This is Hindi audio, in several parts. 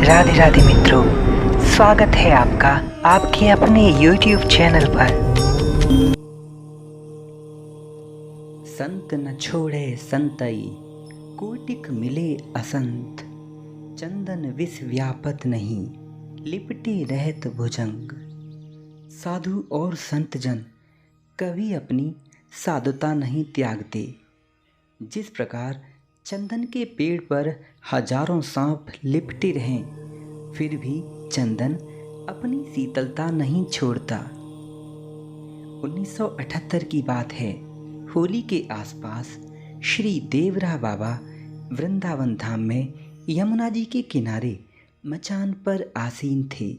राधे राधे मित्रों, स्वागत है आपका आपके अपने YouTube चैनल पर। संत न छोड़े संतई, कोटिक मिले असंत, चंदन विष व्यापत नहीं, लिपटे रहत भुजंग। साधु और संत जन कभी अपनी साधुता नहीं त्यागते। जिस प्रकार चंदन के पेड़ पर हजारों सांप लिपटे रहें, फिर भी चंदन अपनी शीतलता नहीं छोड़ता। 1978 की बात है। होली के आसपास श्री देवरा बाबा वृंदावन धाम में यमुना जी के किनारे मचान पर आसीन थे।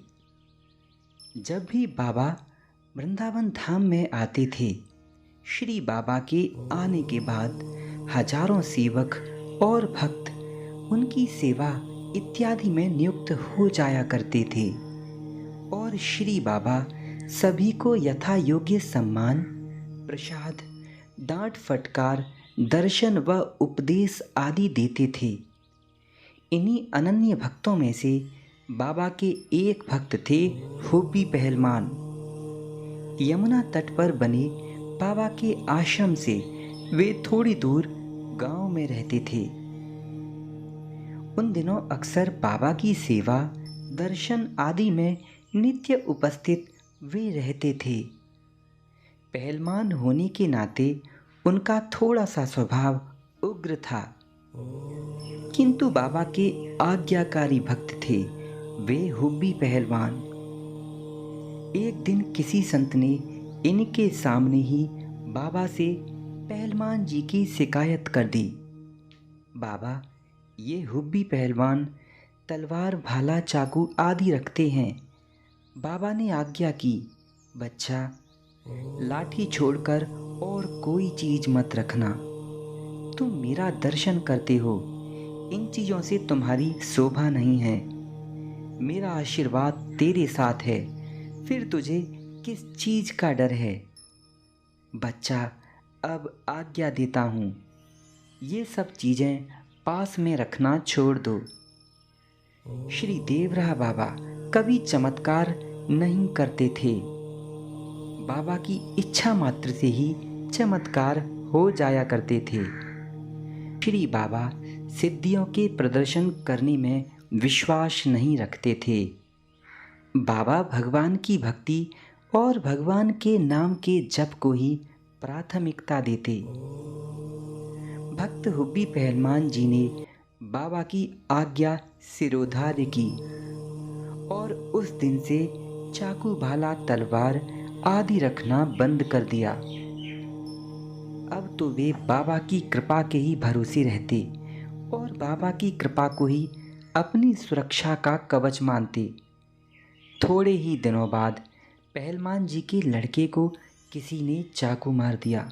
जब भी बाबा वृंदावन धाम में आते थे, श्री बाबा के आने के बाद हजारों सेवक और भक्त उनकी सेवा इत्यादि में नियुक्त हो जाया करते थे और श्री बाबा सभी को यथा योग्य सम्मान, प्रसाद, डांट फटकार, दर्शन व उपदेश आदि देते थे। इन्हीं अनन्य भक्तों में से बाबा के एक भक्त थे हुब्बी पहलवान। यमुना तट पर बने बाबा के आश्रम से वे थोड़ी दूर गांव में रहते थे। उन दिनों अक्सर बाबा की सेवा, दर्शन आदि में नित्य उपस्थित वे रहते थे। पहलवान होने के नाते उनका थोड़ा सा स्वभाव उग्र था, किंतु बाबा के आज्ञाकारी भक्त थे वे हुब्बी पहलवान। एक दिन किसी संत ने इनके सामने ही बाबा से पहलवान जी की शिकायत कर दी। बाबा, ये हुब्बी पहलवान तलवार, भाला, चाकू आदि रखते हैं। बाबा ने आज्ञा की, बच्चा, लाठी छोड़कर और कोई चीज मत रखना। तुम मेरा दर्शन करते हो, इन चीज़ों से तुम्हारी शोभा नहीं है। मेरा आशीर्वाद तेरे साथ है, फिर तुझे किस चीज़ का डर है? बच्चा, अब आज्ञा देता हूँ, ये सब चीज़ें पास में रखना छोड़ दो। श्री देवरा बाबा कभी चमत्कार नहीं करते थे। बाबा की इच्छा मात्र से ही चमत्कार हो जाया करते थे। श्री बाबा सिद्धियों के प्रदर्शन करने में विश्वास नहीं रखते थे। बाबा भगवान की भक्ति और भगवान के नाम के जप को ही प्राथमिकता देते। भक्त हुब्बी पहलवान जी ने बाबा की आज्ञा सिरोधार्य की और उस दिन से चाकू, भाला, तलवार आदि रखना बंद कर दिया। अब तो वे बाबा की कृपा के ही भरोसे रहते और बाबा की कृपा को ही अपनी सुरक्षा का कवच मानते। थोड़े ही दिनों बाद पहलवान जी के लड़के को किसी ने चाकू मार दिया।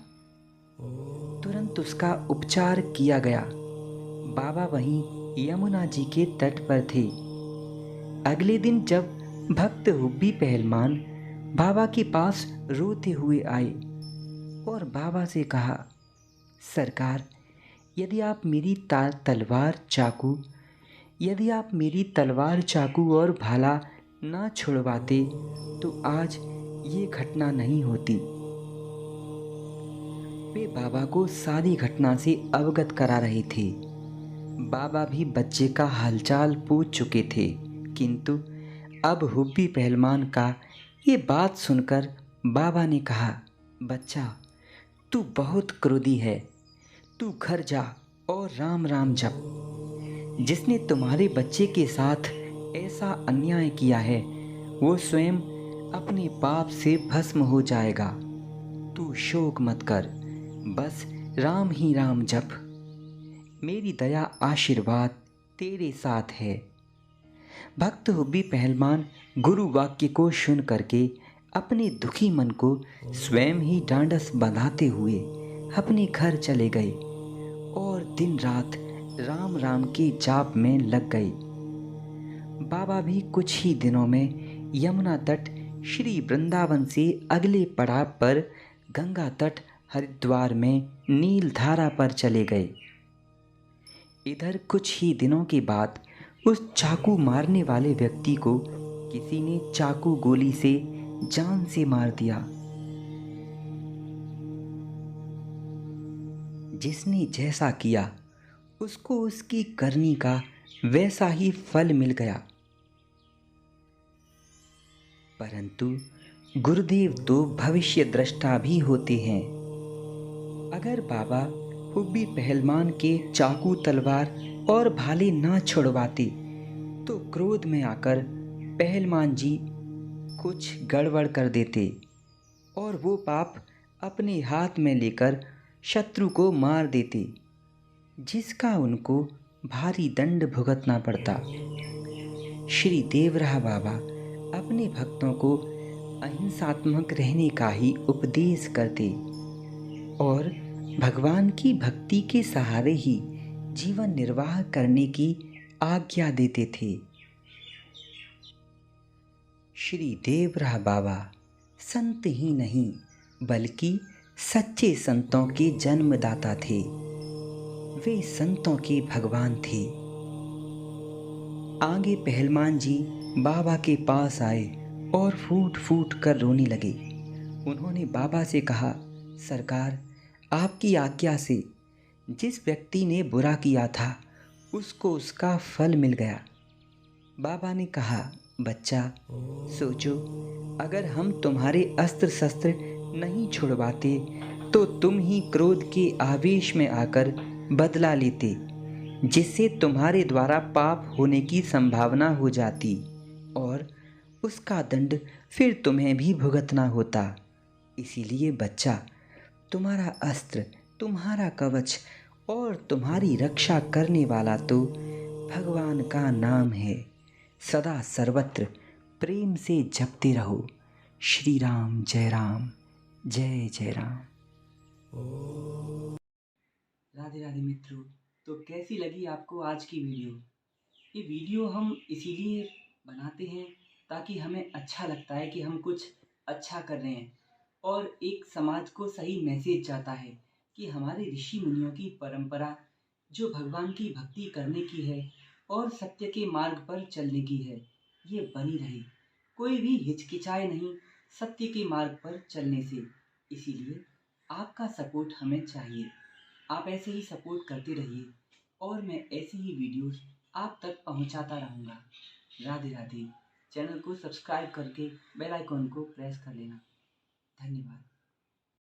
तुरंत उसका उपचार किया गया। बाबा वहीं यमुना जी के तट पर थे। अगले दिन जब भक्त हुब्बी पहलवान बाबा के पास रोते हुए आए और बाबा से कहा, सरकार, यदि आप मेरी तलवार, चाकू और भाला ना छुड़वाते तो आज ये घटना नहीं होती। वे बाबा को सारी घटना से अवगत करा रहे थे। बाबा भी बच्चे का हालचाल पूछ चुके थे, किंतु अब हुब्बी पहलवान का ये बात सुनकर बाबा ने कहा, बच्चा, तू बहुत क्रोधी है। तू घर जा और राम राम जप। जिसने तुम्हारे बच्चे के साथ ऐसा अन्याय किया है, वो स्वयं अपने पाप से भस्म हो जाएगा। तू शोक मत कर, बस राम ही राम जप। मेरी दया आशीर्वाद तेरे साथ है। भक्त हुब्बी पहलवान गुरु वाक्य को सुन करके अपने दुखी मन को स्वयं ही ढांढस बंधाते हुए अपने घर चले गए और दिन रात राम राम के जाप में लग गए। बाबा भी कुछ ही दिनों में यमुना तट श्री वृंदावन से अगले पड़ाव पर गंगा तट हरिद्वार में नील धारा पर चले गए। इधर कुछ ही दिनों के बाद उस चाकू मारने वाले व्यक्ति को किसी ने चाकू गोली से जान से मार दिया। जिसने जैसा किया उसको उसकी करनी का वैसा ही फल मिल गया। परंतु गुरुदेव तो भविष्य दृष्टा भी होते हैं। अगर बाबा हुब्बी पहलवान के चाकू तलवार और भाले ना छुड़वाते तो क्रोध में आकर पहलवान जी कुछ गड़बड़ कर देते और वो पाप अपने हाथ में लेकर शत्रु को मार देते, जिसका उनको भारी दंड भुगतना पड़ता। श्री देवराह बाबा अपने भक्तों को अहिंसात्मक रहने का ही उपदेश करते और भगवान की भक्ति के सहारे ही जीवन निर्वाह करने की आज्ञा देते थे। श्री देवराह बाबा संत ही नहीं बल्कि सच्चे संतों के जन्मदाता थे। वे संतों के भगवान थे। आगे पहलवान जी बाबा के पास आए और फूट फूट कर रोने लगे। उन्होंने बाबा से कहा, सरकार, आपकी आज्ञा से जिस व्यक्ति ने बुरा किया था उसको उसका फल मिल गया। बाबा ने कहा, बच्चा सोचो, अगर हम तुम्हारे अस्त्र शस्त्र नहीं छुड़वाते तो तुम ही क्रोध के आवेश में आकर बदला लेते, जिससे तुम्हारे द्वारा पाप होने की संभावना हो जाती और उसका दंड फिर तुम्हें भी भुगतना होता। इसीलिए बच्चा, तुम्हारा अस्त्र, तुम्हारा कवच और तुम्हारी रक्षा करने वाला तो भगवान का नाम है। सदा सर्वत्र प्रेम से जपते रहो। श्री राम, जय राम, जय जय राम। राधे राधे मित्रों, तो कैसी लगी आपको आज की वीडियो? ये वीडियो हम इसीलिए बनाते हैं ताकि हमें अच्छा लगता है कि हम कुछ अच्छा कर रहे हैं और एक समाज को सही मैसेज जाता है कि हमारे ऋषि मुनियों की परंपरा जो भगवान की भक्ति करने की है और सत्य के मार्ग पर चलने की है, ये बनी रहे। कोई भी हिचकिचाए नहीं सत्य के मार्ग पर चलने से। इसीलिए आपका सपोर्ट हमें चाहिए। आप ऐसे ही सपोर्ट करते रहिए और मैं ऐसी ही वीडियोस आप तक पहुंचाता रहूँगा। राधे राधे। चैनल को सब्सक्राइब करके बेल आइकॉन को प्रेस कर लेना। धन्यवाद।